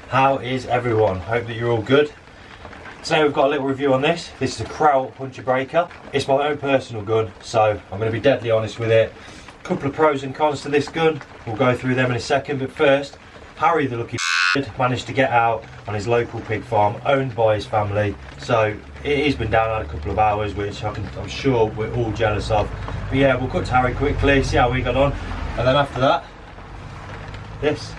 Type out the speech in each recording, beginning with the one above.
How is everyone? Hope that you're all good. Today we've got a little review on this. This is a Kral puncher breaker. It's my own personal gun, so I'm going to be deadly honest with it. A couple of pros and cons to this gun. We'll go through them in a second, but first, Harry the lucky managed to get out on his local pig farm owned by his family. So he's been down on a couple of hours, which I'm sure we're all jealous of. But yeah, we'll cut to Harry quickly, see how we got on, and then after that, this.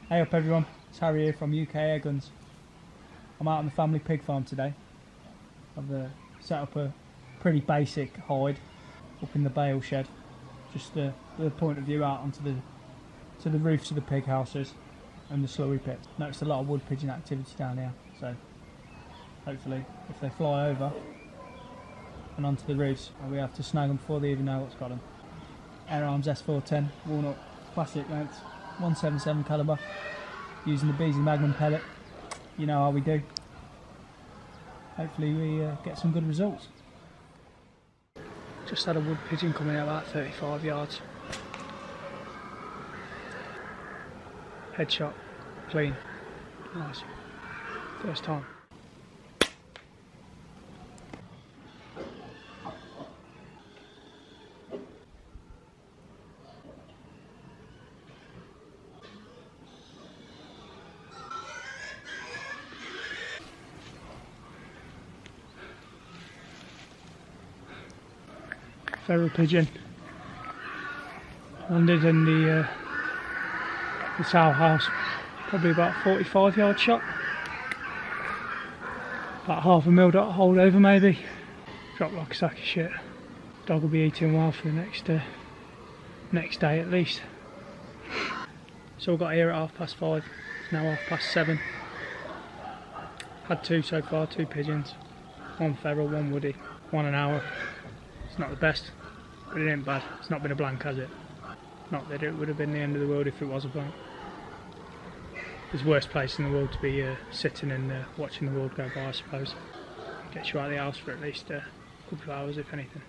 Hey up everyone, it's Harry here from UK Airguns. I'm out on the family pig farm today. I've set up a pretty basic hide up in the bale shed, just the point of view out onto the roofs of the pig houses and the slurry pits. Noticed a lot of wood pigeon activity down here, so hopefully if they fly over and onto the roofs, we have to snag them before they even know what's got them. Airarms S410 walnut plastic mounts, 177 calibre, using the Beezy Magnum pellet. You know how we do. Hopefully we get some good results. Just had a wood pigeon coming out about 35 yards. Headshot, clean, nice. First time. Feral pigeon landed in the sow house, probably about 45-yard shot, about half a mil hold over maybe. Dropped like a sack of shit. Dog will be eating well for the next day at least. So we got here at 5:30. It's now 7:30. Had two so far, two pigeons, one feral, one woody, one an hour. It's not the best, but it ain't bad. It's not been a blank, has it? Not that it would have been the end of the world if it was a blank. It's the worst place in the world to be sitting and watching the world go by, I suppose. Gets you out of the house for at least a couple of hours, if anything.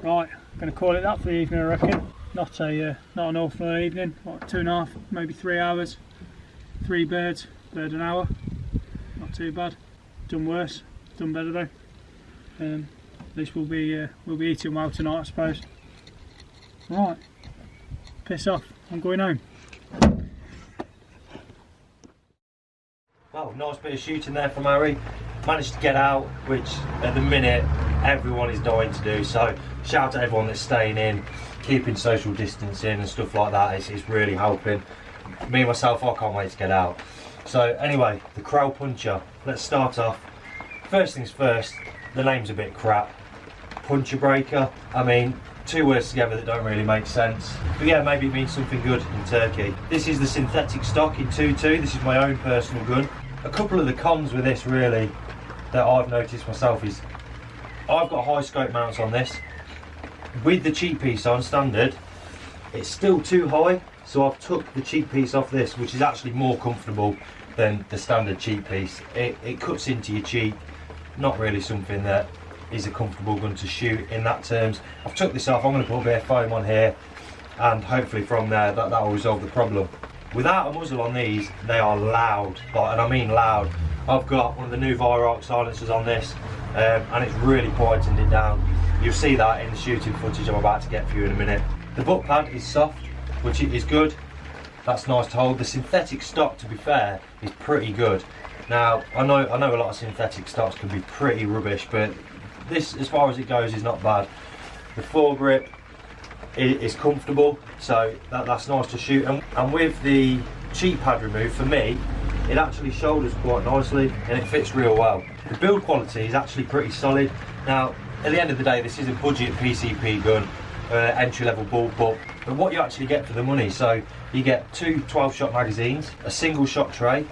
Right, I'm going to call it that for the evening, I reckon. Not an awful evening. What, 2.5, maybe 3 hours. 3 birds, bird an hour, not too bad. Done worse, done better though. At least we'll be eating well tonight, I suppose. Right, piss off, I'm going home. Well, nice bit of shooting there from Harry. Managed to get out, which at the minute everyone is dying to do. So shout out to everyone that's staying in, keeping social distancing and stuff like that. It's really helping. Me myself, I can't wait to get out. So anyway, the Kral puncher. Let's start off. First things first, the name's a bit crap. Puncher breaker. I mean, two words together that don't really make sense. But yeah, maybe it means something good in Turkey. This is the synthetic stock in 2.2. This is my own personal gun. A couple of the cons with this really that I've noticed myself is I've got high scope mounts on this. With the cheek piece on standard, it's still too high. So I've took the cheek piece off this, which is actually more comfortable than the standard cheek piece. It cuts into your cheek, not really something that is a comfortable gun to shoot in that terms. I've took this off, I'm going to put a bit of foam on here, and hopefully from there that will resolve the problem. Without a muzzle on these, they are loud, and I mean loud. I've got one of the new Viroc silencers on this, and it's really quietened it down. You'll see that in the shooting footage I'm about to get for you in a minute. The butt pad is soft, which is good. That's nice to hold. The synthetic stock, to be fair, is pretty good. Now, I know a lot of synthetic stocks can be pretty rubbish, but this, as far as it goes, is not bad. The foregrip is comfortable, so that's nice to shoot. And with the cheek pad removed, for me, it actually shoulders quite nicely and it fits real well. The build quality is actually pretty solid. Now, at the end of the day, this is a budget PCP gun, entry-level bullpup, but what you actually get for the money, so you get two 12-shot magazines, a single-shot tray,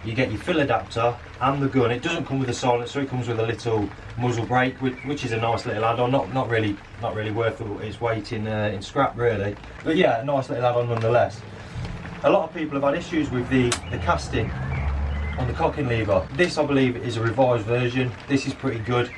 you get your fill adapter and the gun. It doesn't come with a silencer, it comes with a little muzzle brake, which is a nice little add-on, not really worth its weight in scrap really, but yeah, a nice little add-on nonetheless. A lot of people have had issues with the casting on the cocking lever. This, I believe, is a revised version. This is pretty good.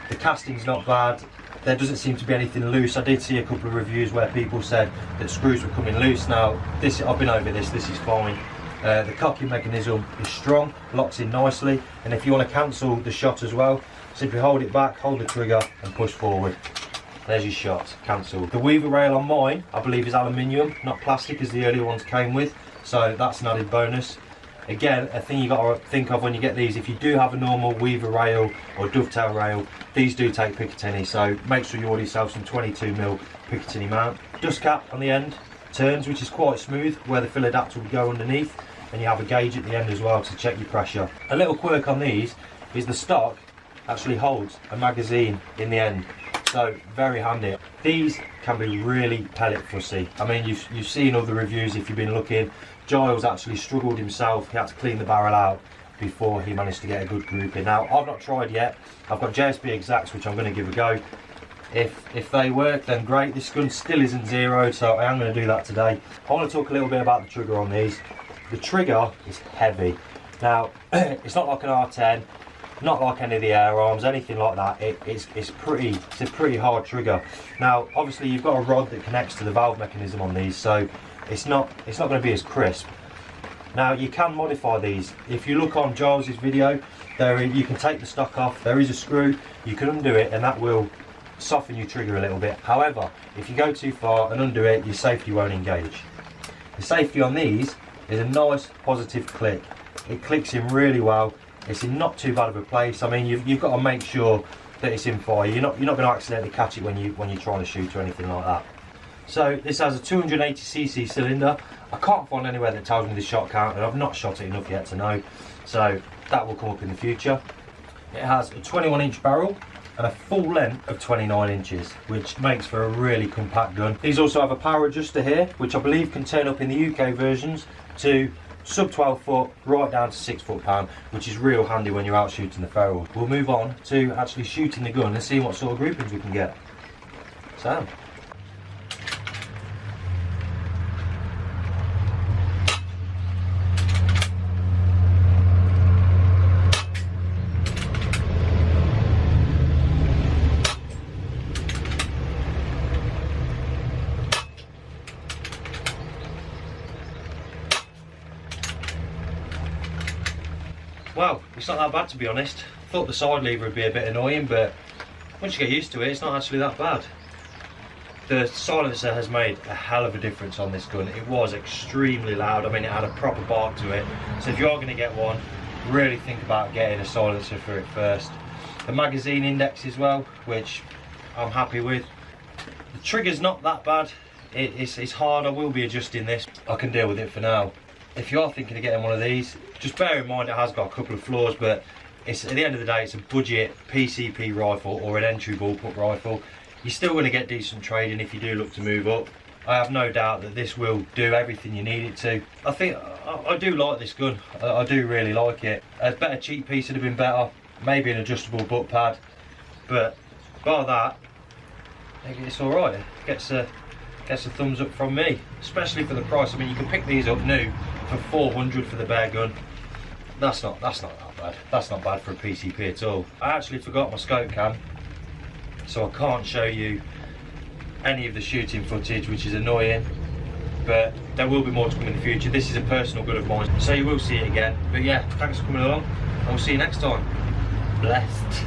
The casting's not bad. There doesn't seem to be anything loose. I did see a couple of reviews where people said that screws were coming loose. Now, I've been over this is fine. The cocking mechanism is strong, locks in nicely, and if you want to cancel the shot as well, simply hold it back, hold the trigger and push forward. There's your shot, cancelled. The weaver rail on mine, I believe, is aluminium, not plastic as the earlier ones came with, so that's an added bonus. Again, a thing you got to think of when you get these, if you do have a normal weaver rail or dovetail rail, these do take Picatinny, so make sure you order yourself some 22mm Picatinny mount. Dust cap on the end, turns, which is quite smooth, where the fill adapter will go underneath, and you have a gauge at the end as well to check your pressure. A little quirk on these is the stock actually holds a magazine in the end, so very handy. These can be really pellet fussy. I mean, you've seen other reviews if you've been looking. Giles actually struggled himself, he had to clean the barrel out before he managed to get a good group in. Now, I've not tried yet, I've got JSB exacts which I'm going to give a go. If they work, then great. This gun still isn't zeroed, so I am going to do that today. I want to talk a little bit about the trigger on these. The trigger is heavy. Now, it's not like an R10, not like any of the air arms, anything like that. It's a pretty hard trigger. Now, obviously, you've got a rod that connects to the valve mechanism on these, so it's not going to be as crisp. Now, you can modify these. If you look on Giles's video, you can take the stock off. There is a screw, you can undo it, and that will soften your trigger a little bit. However, if you go too far and undo it, your safety won't engage. The safety on these is a nice positive click. It clicks in really well. It's in not too bad of a place. I mean, you've got to make sure that it's in fire. You're not going to accidentally catch it when you're trying to shoot or anything like that. So this has a 280cc cylinder. I can't find anywhere that tells me the shot count, and I've not shot it enough yet to know. So that will come up in the future. It has a 21-inch barrel and a full length of 29 inches, which makes for a really compact gun. These also have a power adjuster here, which I believe can turn up in the UK versions to sub 12 foot right down to 6 foot-pound, which is real handy when you're out shooting the ferals. We'll move on to actually shooting the gun and seeing what sort of groupings we can get. So. Well, it's not that bad to be honest. I thought the side lever would be a bit annoying, but once you get used to it, it's not actually that bad. The silencer has made a hell of a difference on this gun. It was extremely loud. I mean, it had a proper bark to it. So if you are going to get one, really think about getting a silencer for it first. The magazine index as well, which I'm happy with. The trigger's not that bad. It's hard. I will be adjusting this. I can deal with it for now. If you are thinking of getting one of these, just bear in mind it has got a couple of flaws, but it's, at the end of the day, it's a budget PCP rifle or an entry bullpup rifle. You're still going to get decent trading if you do look to move up. I have no doubt that this will do everything you need it to. I think I do like this gun. I do really like it. A better cheap piece would have been better. Maybe an adjustable butt pad, but bar that, it's all right. It gets a thumbs up from me, especially for the price. I mean, you can pick these up new for 400 for the bare gun. That's not that bad. That's not bad for a PCP at all. I actually forgot my scope cam, so I can't show you any of the shooting footage, which is annoying, but there will be more to come in the future. This is a personal gun of mine, so you will see it again. But yeah, thanks for coming along, and we'll see you next time. Blessed.